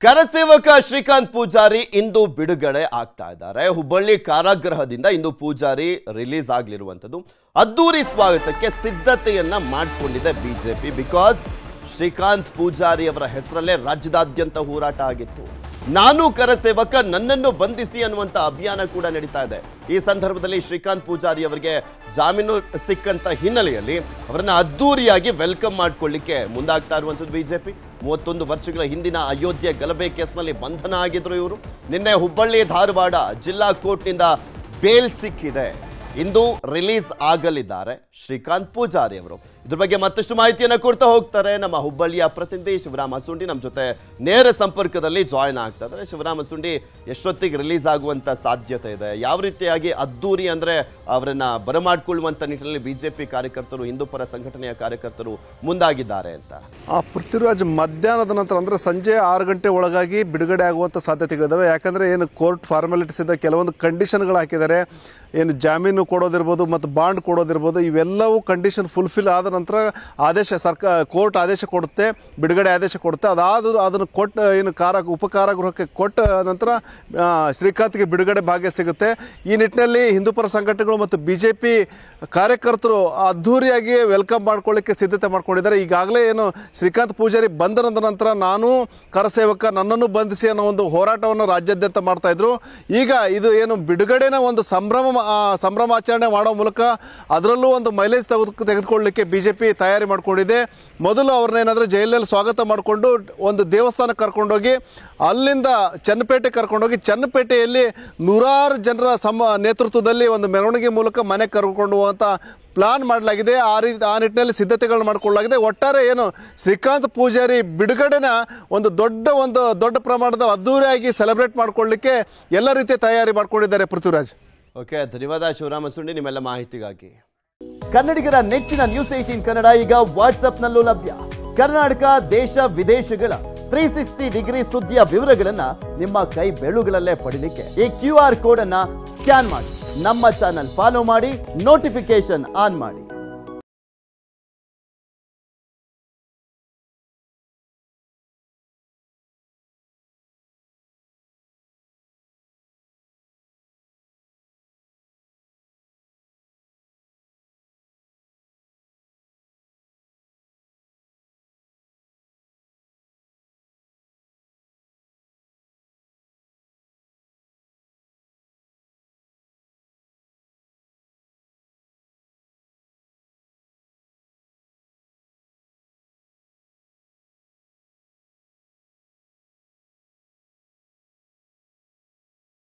ಕರಸೇವಕ ಶ್ರೀಕಾಂತ್ ಪೂಜಾರಿ ಇಂದು ಬಿಡುಗಡೆ ಆಗ್ತಾ ಇದ್ದಾರೆ. ಹುಬ್ಬಳ್ಳಿ ಕಾರಾಗೃಹದಿಂದ ಇಂದು ಪೂಜಾರಿ ರಿಲೀಸ್ ಆಗಲಿರುವಂತದ್ದು. ಅದ್ದೂರಿ ಸ್ವಾಗತಕ್ಕೆ ಸಿದ್ಧತೆಯನ್ನ ಮಾಡಿಕೊಂಡಿದೆ ಬಿಜೆಪಿ. ಬಿಕಾಸ್ ಶ್ರೀಕಾಂತ್ ಪೂಜಾರಿ ಅವರ ಹೆಸರಲ್ಲೇ ರಾಜ್ಯದಾದ್ಯಂತ ಹೋರಾಟ ಆಗಿತ್ತು. ನಾನು ಕರಸೇವಕ, ನನ್ನನ್ನು ಬಂಧಿಸಿ ಅನ್ನುವಂತ ಅಭಿಯಾನ ಕೂಡ ನಡೀತಾ ಇದೆ. ಈ ಸಂದರ್ಭದಲ್ಲಿ ಶ್ರೀಕಾಂತ್ ಪೂಜಾರಿ ಅವರಿಗೆ ಜಾಮೀನು ಸಿಕ್ಕಂತ ಹಿನ್ನೆಲೆಯಲ್ಲಿ ಅವರನ್ನ ಅದ್ದೂರಿಯಾಗಿ ವೆಲ್ಕಮ್ ಮಾಡ್ಕೊಳ್ಳಿಕ್ಕೆ ಮುಂದಾಗ್ತಾ ಇರುವಂತದ್ದು ಬಿಜೆಪಿ. 31 ವರ್ಷಗಳ ಹಿಂದಿನ ಅಯೋಧ್ಯೆ ಗಲಭೆ ಕೇಸ್ನಲ್ಲಿ ಬಂಧನ ಆಗಿದ್ರು ಇವರು. ನಿನ್ನೆ ಹುಬ್ಬಳ್ಳಿ ಧಾರವಾಡ ಜಿಲ್ಲಾ ಕೋರ್ಟ್ನಿಂದ ಬೇಲ್ ಸಿಕ್ಕಿದೆ. ಇಂದು ರಿಲೀಸ್ ಆಗಲಿದ್ದಾರೆ ಶ್ರೀಕಾಂತ್ ಪೂಜಾರಿ ಅವರು. ಇದ್ರ ಬಗ್ಗೆ ಮತ್ತಷ್ಟು ಮಾಹಿತಿಯನ್ನು ಕೊಡ್ತಾ ಹೋಗ್ತಾರೆ ನಮ್ಮ ಹುಬ್ಬಳ್ಳಿಯ ಪ್ರತಿನಿಧಿ ಶಿವರಾಮ್ ಹಸುಂಡಿ. ನಮ್ಮ ಜೊತೆ ನೇರ ಸಂಪರ್ಕದಲ್ಲಿ ಜಾಯ್ನ್ ಆಗ್ತಾ ಇದ್ದಾರೆ. ಶಿವರಾಮ್ ಹಸುಂಡಿ, ಎಷ್ಟೊತ್ತಿಗೆ ರಿಲೀಸ್ ಆಗುವಂತ ಸಾಧ್ಯತೆ ಇದೆ? ಯಾವ ರೀತಿಯಾಗಿ ಅದ್ದೂರಿ ಅಂದ್ರೆ ಅವರನ್ನ ಬರಮಾಡ್ಕೊಳ್ಳುವಂತ ನಿಟ್ಟಿನಲ್ಲಿ ಬಿಜೆಪಿ ಕಾರ್ಯಕರ್ತರು, ಹಿಂದೂ ಪರ ಸಂಘಟನೆಯ ಕಾರ್ಯಕರ್ತರು ಮುಂದಾಗಿದ್ದಾರೆ ಅಂತ? ಪೃಥ್ವಿರಾಜ್, ಮಧ್ಯಾಹ್ನದ ನಂತರ ಅಂದ್ರೆ ಸಂಜೆ 6 ಗಂಟೆ ಒಳಗಾಗಿ ಬಿಡುಗಡೆ ಆಗುವಂತ ಸಾಧ್ಯತೆಗಳಿದಾವೆ. ಯಾಕಂದ್ರೆ ಏನು ಕೋರ್ಟ್ ಫಾರ್ಮಾಲಿಟೀಸ್ ಇದೆ, ಕೆಲವೊಂದು ಕಂಡೀಷನ್ಗಳು ಹಾಕಿದ್ದಾರೆ. ಏನು ಜಾಮೀನು ಕೊಡೋದಿರ್ಬೋದು ಮತ್ತು ಬಾಂಡ್ ಕೊಡೋದಿರ್ಬೋದು, ಇವೆಲ್ಲವೂ ಕಂಡೀಷನ್ ಫುಲ್ಫಿಲ್ ಆದ ನಂತರ ಕೋರ್ಟ್ ಆದೇಶ ಕೊಡುತ್ತೆ, ಬಿಡುಗಡೆ ಆದೇಶ ಕೊಡುತ್ತೆ. ಅದನ್ನು ಕೊಟ್ಟು ಏನು ಉಪಕಾರಾಗೃಹಕ್ಕೆ ಕೊಟ್ಟ ನಂತರ ಶ್ರೀಕಾಂತ್ಗೆ ಬಿಡುಗಡೆ ಭಾಗ್ಯ ಸಿಗುತ್ತೆ. ಈ ನಿಟ್ಟಿನಲ್ಲಿ ಹಿಂದೂ ಪರ ಸಂಘಟನೆಗಳು ಮತ್ತು ಬಿಜೆಪಿ ಕಾರ್ಯಕರ್ತರು ಅದ್ಧೂರಿಯಾಗಿ ವೆಲ್ಕಮ್ ಮಾಡ್ಕೊಳ್ಳಿಕ್ಕೆ ಸಿದ್ಧತೆ ಮಾಡ್ಕೊಂಡಿದ್ದಾರೆ. ಈಗಾಗಲೇ ಏನು ಶ್ರೀಕಾಂತ್ ಪೂಜಾರಿ ಬಂದ ನಂತರ ನಾನು ಕರಸೇವಕ, ನನ್ನನ್ನು ಬಂಧಿಸಿ ಅನ್ನೋ ಒಂದು ಹೋರಾಟವನ್ನು ರಾಜ್ಯಾದ್ಯಂತ ಮಾಡ್ತಾ ಇದ್ರು. ಈಗ ಇದು ಏನು ಬಿಡುಗಡೆನ ಒಂದು ಸಂಭ್ರಮಾಚರಣೆ ಮಾಡೋ ಮೂಲಕ ಅದರಲ್ಲೂ ಒಂದು ಮೈಲೇಜ್ ತೆಗೆದುಕೊಳ್ಳಲಿಕ್ಕೆ ಬಿಜೆಪಿ ತಯಾರಿ ಮಾಡ್ಕೊಂಡಿದೆ. ಮೊದಲು ಅವ್ರನ್ನೇನಾದ್ರೂ ಜೈಲಲ್ಲಿ ಸ್ವಾಗತ ಮಾಡಿಕೊಂಡು ಒಂದು ದೇವಸ್ಥಾನಕ್ಕೆ ಕರ್ಕೊಂಡೋಗಿ ಅಲ್ಲಿಂದ ಚನ್ನಪೇಟೆ ಕರ್ಕೊಂಡೋಗಿ ಚನ್ನಪೇಟೆಯಲ್ಲಿ 100 ಜನರ ನೇತೃತ್ವದಲ್ಲಿ ಒಂದು ಮೆರವಣಿಗೆ ಮೂಲಕ ಮನೆಗೆ ಕರ್ಕೊಂಡು ಹೋಗುವಂತ ಪ್ಲಾನ್ ಮಾಡಲಾಗಿದೆ. ಆ ನಿಟ್ಟಿನಲ್ಲಿ ಸಿದ್ಧತೆಗಳನ್ನು ಮಾಡಿಕೊಳ್ಳಲಾಗಿದೆ. ಒಟ್ಟಾರೆ ಏನು ಶ್ರೀಕಾಂತ್ ಪೂಜಾರಿ ಬಿಡುಗಡೆನ ಒಂದು ದೊಡ್ಡ ಪ್ರಮಾಣದಲ್ಲಿ ಅದ್ದೂರಿಯಾಗಿ ಸೆಲೆಬ್ರೇಟ್ ಮಾಡ್ಕೊಳ್ಳಿಕ್ಕೆ ಎಲ್ಲ ರೀತಿಯ ತಯಾರಿ ಮಾಡ್ಕೊಂಡಿದ್ದಾರೆ ಪೃಥ್ವಿರಾಜ್. ಓಕೆ, ಧನ್ಯವಾದ ಶಿವರಾಮ್ ಹಸುಂಡಿ ನಿಮ್ಮೆಲ್ಲ ಮಾಹಿತಿಗಾಗಿ. ಕನ್ನಡಿಗರ ನೆಚ್ಚಿನ ನ್ಯೂಸ್ 18 ಕನ್ನಡ ಈಗ ವಾಟ್ಸ್ಆಪ್ನಲ್ಲೂ ಲಭ್ಯ. ಕರ್ನಾಟಕ, ದೇಶ ವಿದೇಶಗಳ 360 ಡಿಗ್ರಿ ಸುದ್ದಿಯ ವಿವರಗಳನ್ನ ನಿಮ್ಮ ಕೈ ಬೆರಳುಗಳಲ್ಲೇ ಪಡಿಲಿಕ್ಕೆ ಈ QR ಕೋಡ್ ಅನ್ನ ಸ್ಕ್ಯಾನ್ ಮಾಡಿ, ನಮ್ಮ ಚಾನಲ್ ಫಾಲೋ ಮಾಡಿ, ನೋಟಿಫಿಕೇಶನ್ ಆನ್ ಮಾಡಿ.